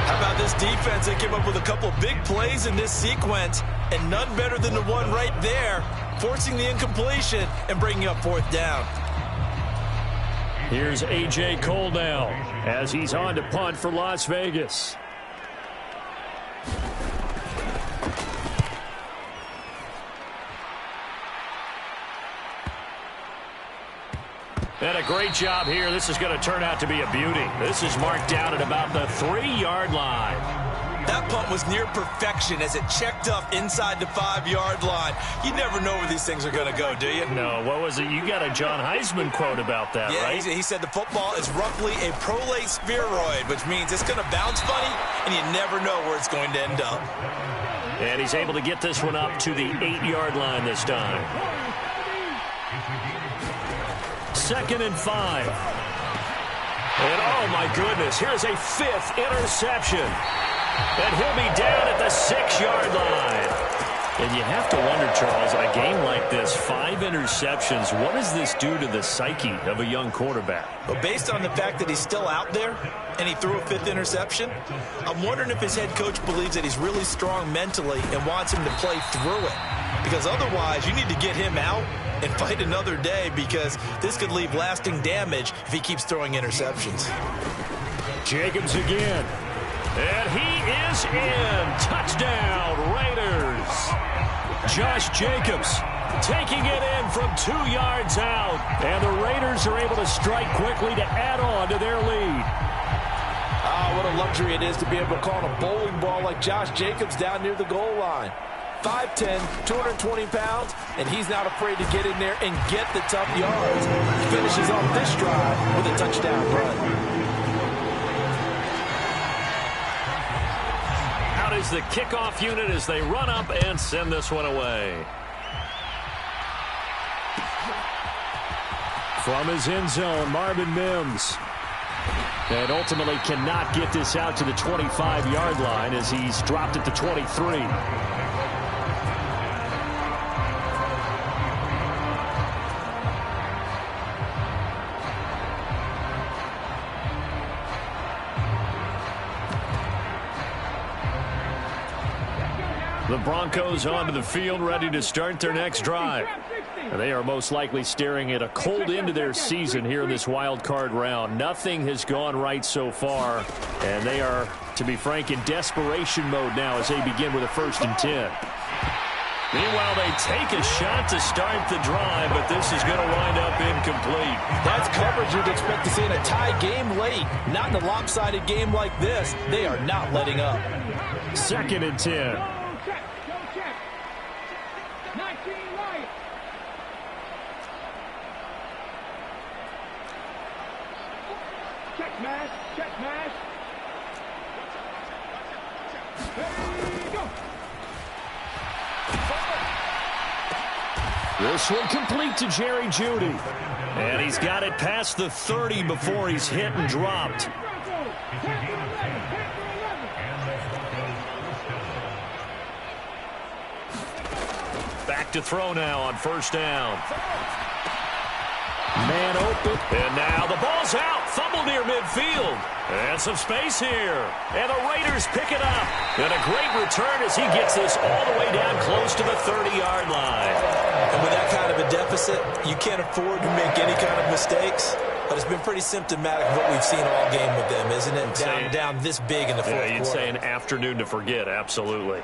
How about this defense? They came up with a couple of big plays in this sequence, and none better than the one right there, forcing the incompletion and bringing up 4th down. Here's A.J. Cole now as he's on to punt for Las Vegas. And a great job here. This is going to turn out to be a beauty. This is marked down at about the 3-yard line. That punt was near perfection as it checked up inside the 5-yard line. You never know where these things are going to go, do you? No, what was it? You got a John Heisman quote about that, right? Yeah, he said the football is roughly a prolate spheroid, which means it's going to bounce funny, and you never know where it's going to end up. And he's able to get this one up to the 8-yard line this time. 2nd and 5. And oh my goodness, here's a 5th interception. And he'll be down at the 6-yard line. And you have to wonder, Charles, a game like this, 5 interceptions, what does this do to the psyche of a young quarterback? Well, based on the fact that he's still out there and he threw a 5th interception, I'm wondering if his head coach believes that he's really strong mentally and wants him to play through it. Because otherwise, you need to get him out and fight another day, because this could leave lasting damage if he keeps throwing interceptions. Jacobs again. And he is in. Touchdown, Raiders. Josh Jacobs taking it in from 2 yards out. And the Raiders are able to strike quickly to add on to their lead. What a luxury it is to be able to call a bowling ball like Josh Jacobs down near the goal line. 5'10", 220 pounds, and he's not afraid to get in there and get the tough yards. He finishes off this drive with a touchdown run. Out is the kickoff unit as they run up and send this one away. From his end zone, Marvin Mims. And ultimately cannot get this out to the 25-yard line as he's dropped at the 23. The Broncos onto the field, ready to start their next drive. And they are most likely staring at a cold end to their season here in this wild card round. Nothing has gone right so far, and they are to be frank, in desperation mode now as they begin with a 1st and 10. Meanwhile, they take a shot to start the drive, but this is going to wind up incomplete. That's coverage you'd expect to see in a tie game late. Not in a lopsided game like this. They are not letting up. 2nd and 10. This one complete to Jerry Jeudy. And he's got it past the 30 before he's hit and dropped. Back to throw now on 1st down. Man open. And now the ball's out. Fumble near midfield. And some space here. And the Raiders pick it up. And a great return as he gets this all the way down close to the 30-yard line. And with that kind of a deficit, you can't afford to make any kind of mistakes. But it's been pretty symptomatic of what we've seen all game with them, isn't it? Down this big in the fourth quarter. You'd say an afternoon to forget, absolutely.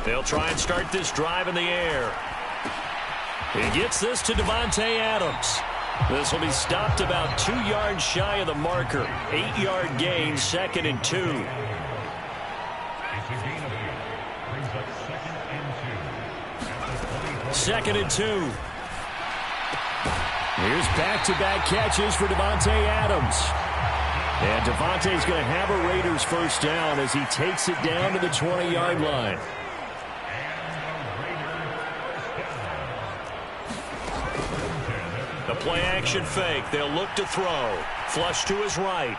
They'll try and start this drive in the air. He gets this to Davante Adams. This will be stopped about 2 yards shy of the marker. 8-yard gain, 2nd and 2. Second and 2. Here's back-to-back catches for Davante Adams. And Davante's going to have a Raiders 1st down as he takes it down to the 20-yard line. The play-action fake. They'll look to throw. Flush to his right.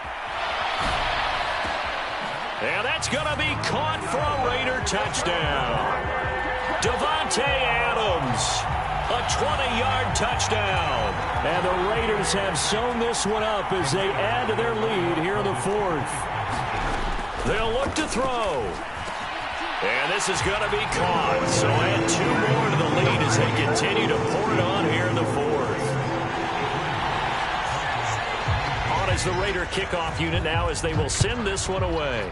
And that's going to be caught for a Raider touchdown. Davante Adams, a 20-yard touchdown. And the Raiders have sewn this one up as they add to their lead here in the 4th. They'll look to throw. And this is going to be caught. So add 2 more to the lead as they continue to pour it on here in the 4th. On is the Raider kickoff unit now as they will send this one away.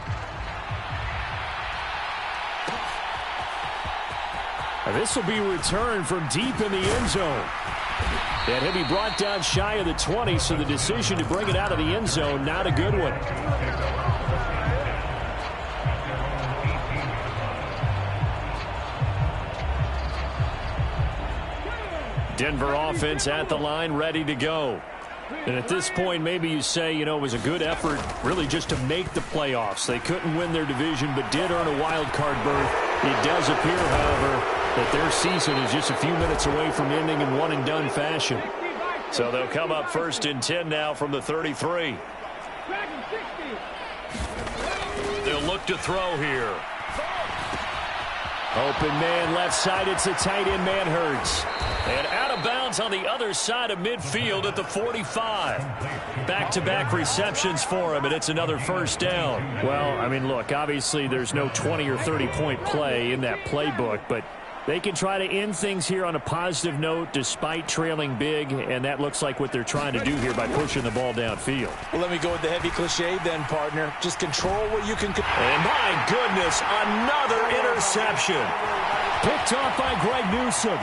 This will be returned from deep in the end zone. And he'll be brought down shy of the 20, so the decision to bring it out of the end zone, not a good one. Denver offense at the line, ready to go. And at this point, maybe you say, you know, it was a good effort really just to make the playoffs. They couldn't win their division, but did earn a wild card berth. It does appear, however, that their season is just a few minutes away from ending in one-and-done fashion. So they'll come up 1st and 10 now from the 33. They'll look to throw here. Open man left side. It's a tight end, Manhertz. And out of bounds on the other side of midfield at the 45. Back-to-back receptions for him, and it's another 1st down. Well, I mean, look, obviously there's no 20 or 30-point play in that playbook, but they can try to end things here on a positive note despite trailing big, and that looks like what they're trying to do here by pushing the ball downfield. Well, let me go with the heavy cliche then, partner. Just control what you can. And my goodness, another interception. Picked off by Greg Newsome.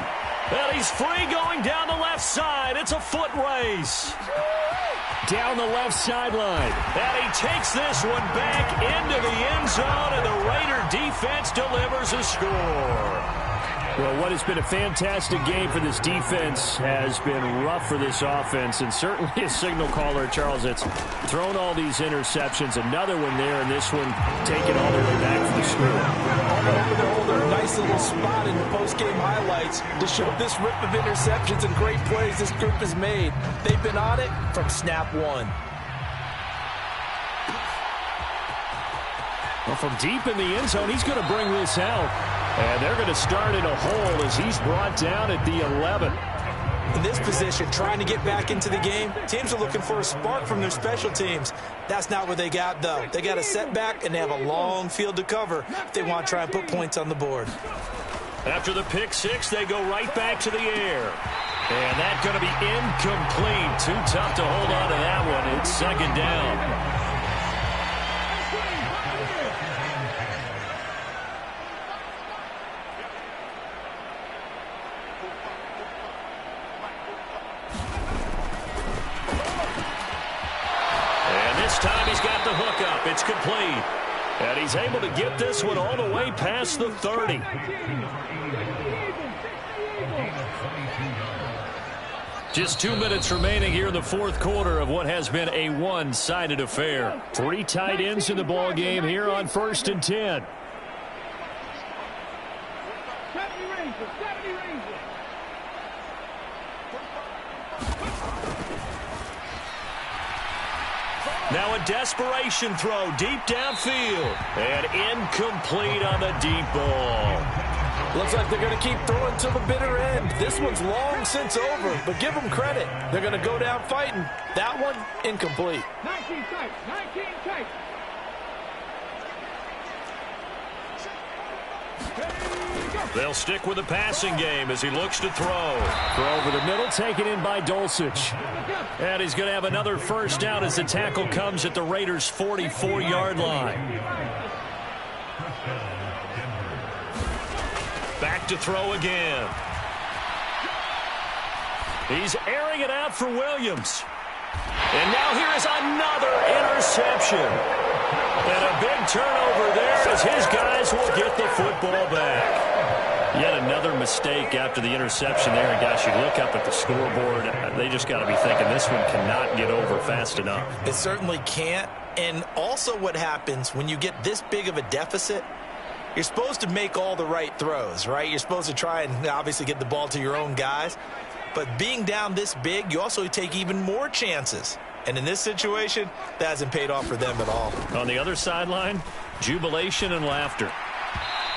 And he's free going down the left side. It's a foot race. Down the left sideline. And he takes this one back into the end zone, and the Raider defense delivers a score. Well, what has been a fantastic game for this defense has been rough for this offense, and certainly a signal caller, Charles, that's thrown all these interceptions. Another one there, and this one taken all the way back for the score. A nice little spot in the post-game highlights to show this rip of interceptions and great plays this group has made. They've been on it from snap one. Well, from deep in the end zone, he's going to bring this out. And they're going to start in a hole as he's brought down at the 11. In this position, trying to get back into the game, teams are looking for a spark from their special teams. That's not what they got, though. They got a setback, and they have a long field to cover if they want to try and put points on the board. After the pick six, they go right back to the air. And that's going to be incomplete. Too tough to hold on to that one. It's 2nd down. And he's able to get this one all the way past the 30. Just 2 minutes remaining here in the fourth quarter of what has been a one-sided affair. 3 tight ends in the ball game here on 1st and 10. Now a desperation throw deep downfield. And incomplete on the deep ball. Looks like they're going to keep throwing to the bitter end. This one's long since over, but give them credit. They're going to go down fighting. That one, incomplete. 19 tight, 19 tight. They'll stick with the passing game as he looks to throw. Throw over the middle, taken in by Dulcich. And he's going to have another first down as the tackle comes at the Raiders' 44-yard line. Back to throw again. He's airing it out for Williams. And now here is another interception. And a big turnover there as his guys will get the football back. Yet another mistake after the interception there. And gosh, you look up at the scoreboard, they just got to be thinking this one cannot get over fast enough. It certainly can't. And also what happens when you get this big of a deficit, you're supposed to make all the right throws, right? You're supposed to try and obviously get the ball to your own guys. But being down this big, you also take even more chances. And in this situation, that hasn't paid off for them at all. On the other sideline, jubilation and laughter.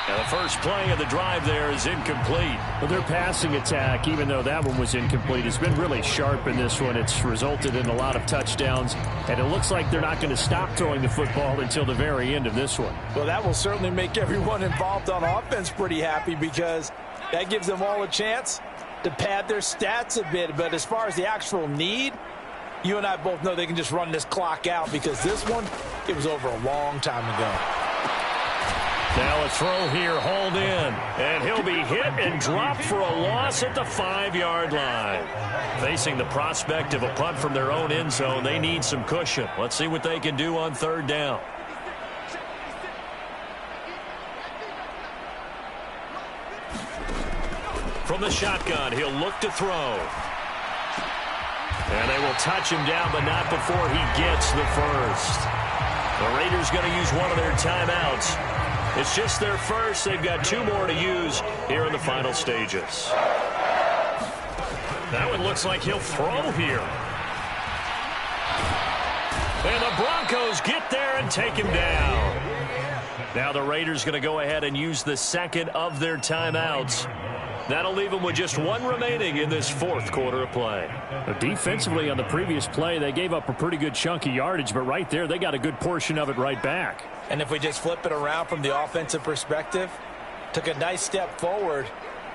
Now the first play of the drive there is incomplete. Well, their passing attack, even though that one was incomplete, has been really sharp in this one. It's resulted in a lot of touchdowns, and it looks like they're not going to stop throwing the football until the very end of this one. Well, that will certainly make everyone involved on offense pretty happy because that gives them all a chance to pad their stats a bit. But as far as the actual need, you and I both know they can just run this clock out because this one, it was over a long time ago. Now a throw here, hauled in, and he'll be hit and dropped for a loss at the 5-yard line. Facing the prospect of a punt from their own end zone, they need some cushion. Let's see what they can do on 3rd down. From the shotgun, he'll look to throw. And they will touch him down, but not before he gets the first. The Raiders going to use one of their timeouts. It's just their first. They've got 2 more to use here in the final stages. That one looks like he'll throw here. And the Broncos get there and take him down. Now the Raiders going to go ahead and use the second of their timeouts. That'll leave them with just 1 remaining in this 4th quarter of play. Defensively on the previous play, they gave up a pretty good chunk of yardage, but right there, they got a good portion of it right back. And if we just flip it around from the offensive perspective, took a nice step forward,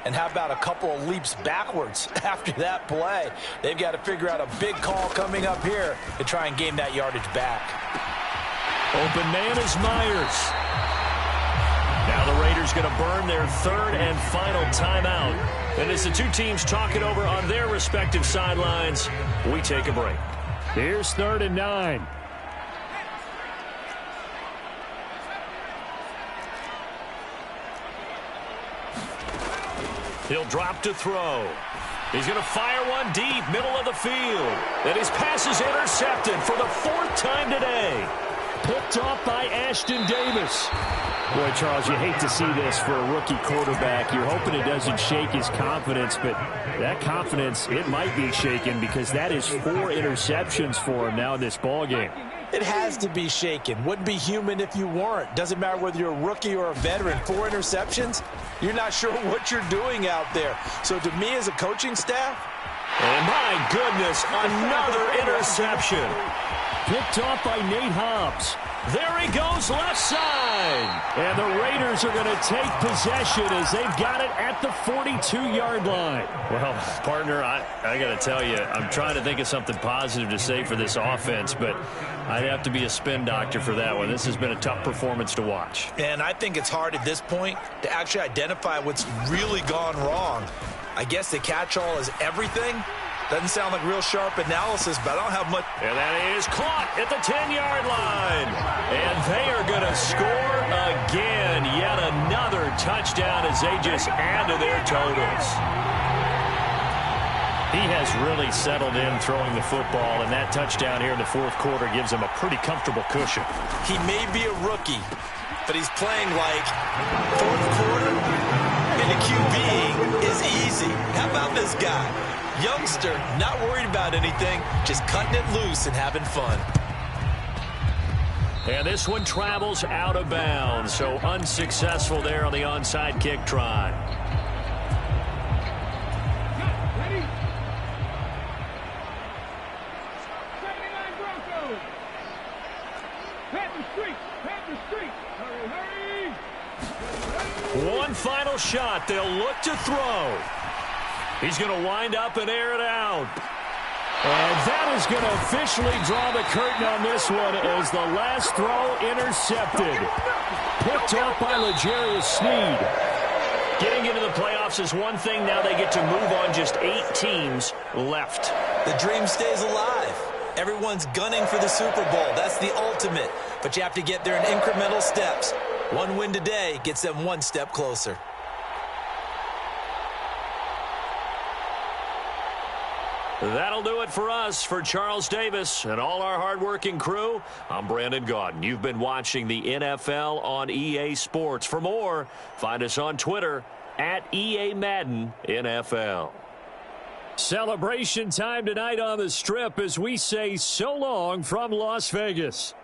and how about a couple of leaps backwards after that play? They've got to figure out a big call coming up here to try and gain that yardage back. Open man is Myers. Now the Raiders going to burn their 3rd and final timeout. And as the 2 teams talk it over on their respective sidelines, we take a break. Here's 3rd and 9. He'll drop to throw. He's going to fire one deep, middle of the field. And his pass is intercepted for the 4th time today. Picked off by Ashton Davis. Boy, Charles, you hate to see this for a rookie quarterback. You're hoping it doesn't shake his confidence, but that confidence, it might be shaken because that is 4 interceptions for him now in this ballgame. It has to be shaken. Wouldn't be human if you weren't. Doesn't matter whether you're a rookie or a veteran. 4 interceptions, you're not sure what you're doing out there. So to me as a coaching staff, and my goodness, another interception. Picked off by Nate Hobbs. There he goes left side. And the Raiders are going to take possession as they've got it at the 42-yard line. Well, partner, I got to tell you, I'm trying to think of something positive to say for this offense, but I'd have to be a spin doctor for that one. This has been a tough performance to watch. And I think it's hard at this point to actually identify what's really gone wrong. I guess the catch-all is everything, Doesn't sound like real sharp analysis, but I don't have much. And that is caught at the 10-yard line. And they are going to score again. Yet another touchdown as they just add to their totals. He has really settled in throwing the football, and that touchdown here in the fourth quarter gives him a pretty comfortable cushion. He may be a rookie, but he's playing like fourth quarter into QBing is easy. How about this guy? Youngster, not worried about anything, just cutting it loose and having fun. And this one travels out of bounds, so unsuccessful there on the onside kick try. Ready? 79 Broncos. Pat the street. Pat the street. Hurry, hurry. One final shot. They'll look to throw. He's going to wind up and air it out. And that is going to officially draw the curtain on this one as the last throw intercepted. Picked off by L'Jarius Sneed. Getting into the playoffs is one thing. Now they get to move on. Just 8 teams left. The dream stays alive. Everyone's gunning for the Super Bowl. That's the ultimate. But you have to get there in incremental steps. One win today gets them one step closer. That'll do it for us. For Charles Davis and all our hardworking crew, I'm Brandon Gaudin. You've been watching the NFL on EA Sports. For more, find us on Twitter at EA Madden NFL. Celebration time tonight on the Strip as we say so long from Las Vegas.